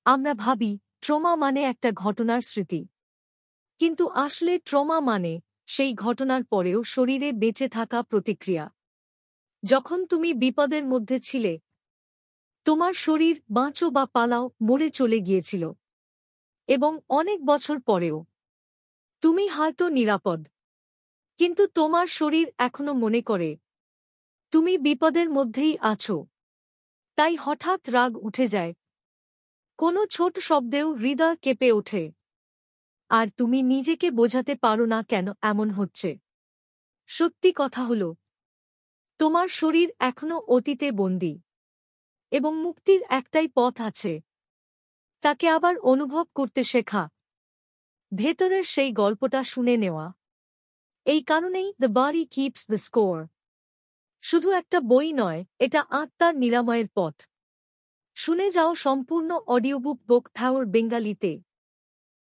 আমরা ভাবি ট্রমা মানে একটা ঘটনার স্মৃতি, কিন্তু আসলে ট্রমা মানে সেই ঘটনার পরেও শরীরে বেঁচে থাকা প্রতিক্রিয়া। যখন তুমি বিপদের মধ্যে ছিলে, তোমার শরীর বাঁচো বা পালাও মরে চলে গিয়েছিল, এবং অনেক বছর পরেও তুমি হয়তো নিরাপদ, কিন্তু তোমার শরীর এখনো মনে করে তুমি বিপদের মধ্যেই আছো। তাই হঠাৎ রাগ উঠে যায়, কোনো ছোট শব্দেও হৃদয় কেঁপে ওঠে, আর তুমি নিজেকে বোঝাতে পারো না কেন এমন হচ্ছে। সত্যি কথা হল, তোমার শরীর এখনো অতীতে বন্দী, এবং মুক্তির একটাই পথ আছে, তাকে আবার অনুভব করতে শেখা, ভেতরের সেই গল্পটা শুনে নেওয়া। এই কারণেই the body keeps the score শুধু একটা বই নয়, এটা আত্মার নিরাময়ের পথ। শুনে যাও সম্পূর্ণ অডিওবুক বুক হাওয়ার বেঙ্গালিতে।